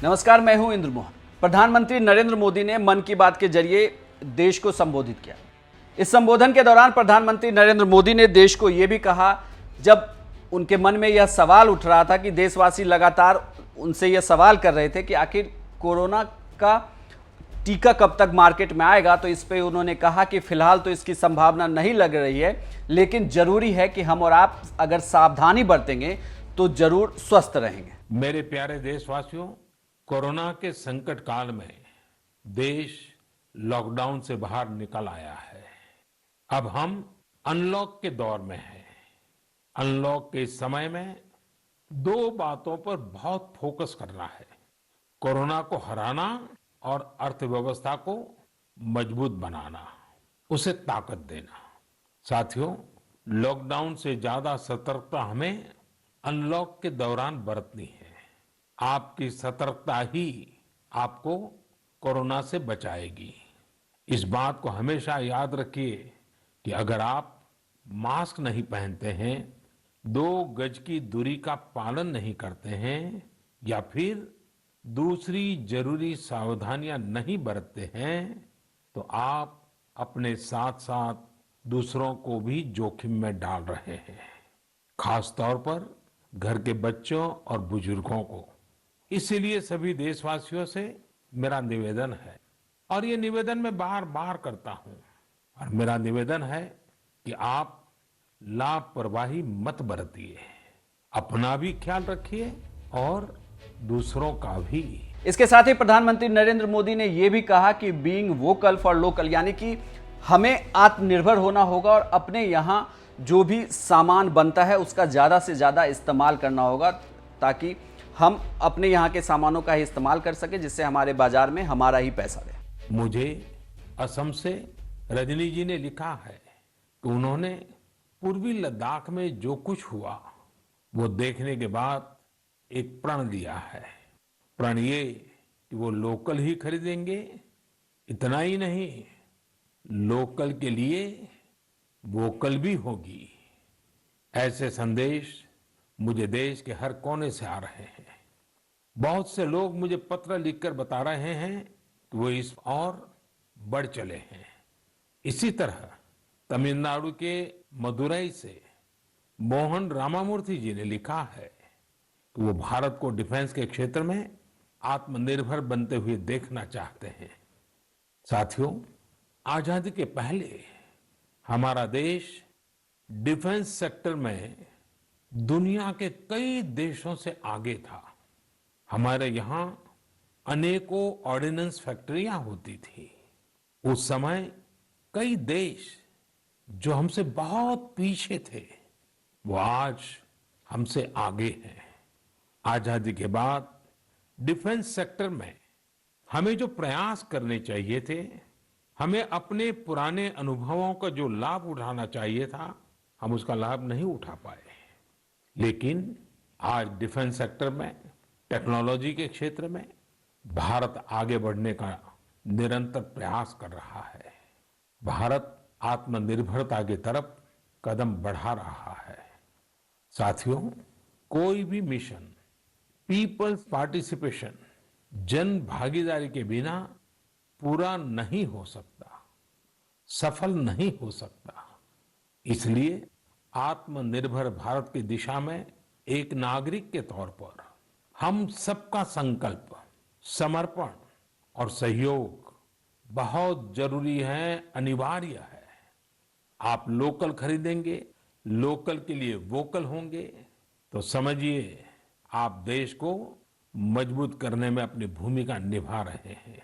नमस्कार, मैं हूं इंद्र मोहन। प्रधानमंत्री नरेंद्र मोदी ने मन की बात के जरिए देश को संबोधित किया। इस संबोधन के दौरान प्रधानमंत्री नरेंद्र मोदी ने देश को यह भी कहा, जब उनके मन में यह सवाल उठ रहा था कि देशवासी लगातार उनसे यह सवाल कर रहे थे कि आखिर कोरोना का टीका कब तक मार्केट में आएगा, तो इस पे उन्होंने कहा कि फिलहाल तो इसकी संभावना नहीं लग रही है, लेकिन जरूरी है कि हम और आप अगर सावधानी बरतेंगे तो जरूर स्वस्थ रहेंगे। मेरे प्यारे देशवासियों, कोरोना के संकट काल में देश लॉकडाउन से बाहर निकल आया है। अब हम अनलॉक के दौर में हैं। अनलॉक के इस समय में दो बातों पर बहुत फोकस करना है: कोरोना को हराना और अर्थव्यवस्था को मजबूत बनाना, उसे ताकत देना। साथियों, लॉकडाउन से ज्यादा सतर्कता हमें अनलॉक के दौरान बरतनी है। आपकी सतर्कता ही आपको कोरोना से बचाएगी। इस बात को हमेशा याद रखिए कि अगर आप मास्क नहीं पहनते हैं, 2 गज की दूरी का पालन नहीं करते हैं या फिर दूसरी जरूरी सावधानियां नहीं बरतते हैं, तो आप अपने साथ साथ दूसरों को भी जोखिम में डाल रहे हैं। खास तौर पर घर के बच्चों और बुजुर्गों को। इसीलिए सभी देशवासियों से मेरा निवेदन है, और ये निवेदन मैं बार बार करता हूं, और मेरा निवेदन है कि आप लापरवाही मत बरतिए। अपना भी ख्याल रखिए और दूसरों का भी। इसके साथ ही प्रधानमंत्री नरेंद्र मोदी ने यह भी कहा कि बीइंग वोकल फॉर लोकल, यानी कि हमें आत्मनिर्भर होना होगा और अपने यहाँ जो भी सामान बनता है उसका ज़्यादा से ज़्यादा इस्तेमाल करना होगा, ताकि हम अपने यहाँ के सामानों का ही इस्तेमाल कर सके, जिससे हमारे बाजार में हमारा ही पैसा रहे। मुझे असम से रजनी जी ने लिखा है कि उन्होंने पूर्वी लद्दाख में जो कुछ हुआ वो देखने के बाद एक प्रण लिया है। प्रण ये कि वो लोकल ही खरीदेंगे, इतना ही नहीं, लोकल के लिए वोकल भी होगी। ऐसे संदेश मुझे देश के हर कोने से आ रहे हैं। बहुत से लोग मुझे पत्र लिखकर बता रहे हैं कि वो इस और बढ़ चले हैं। इसी तरह तमिलनाडु के मदुरई से मोहन रामामूर्ति जी ने लिखा है कि वो भारत को डिफेंस के क्षेत्र में आत्मनिर्भर बनते हुए देखना चाहते हैं। साथियों, आजादी के पहले हमारा देश डिफेंस सेक्टर में दुनिया के कई देशों से आगे था। हमारे यहाँ अनेकों ऑर्डिनेंस फैक्ट्रियां होती थी। उस समय कई देश जो हमसे बहुत पीछे थे, वो आज हमसे आगे हैं। आजादी के बाद डिफेंस सेक्टर में हमें जो प्रयास करने चाहिए थे, हमें अपने पुराने अनुभवों का जो लाभ उठाना चाहिए था, हम उसका लाभ नहीं उठा पाए। लेकिन आज डिफेंस सेक्टर में, टेक्नोलॉजी के क्षेत्र में भारत आगे बढ़ने का निरंतर प्रयास कर रहा है। भारत आत्मनिर्भरता की तरफ कदम बढ़ा रहा है। साथियों, कोई भी मिशन पीपल्स पार्टिसिपेशन, जन भागीदारी के बिना पूरा नहीं हो सकता, सफल नहीं हो सकता। इसलिए आत्मनिर्भर भारत की दिशा में एक नागरिक के तौर पर हम सबका संकल्प, समर्पण और सहयोग बहुत जरूरी है, अनिवार्य है। आप लोकल खरीदेंगे, लोकल के लिए वोकल होंगे, तो समझिए आप देश को मजबूत करने में अपनी भूमिका निभा रहे हैं।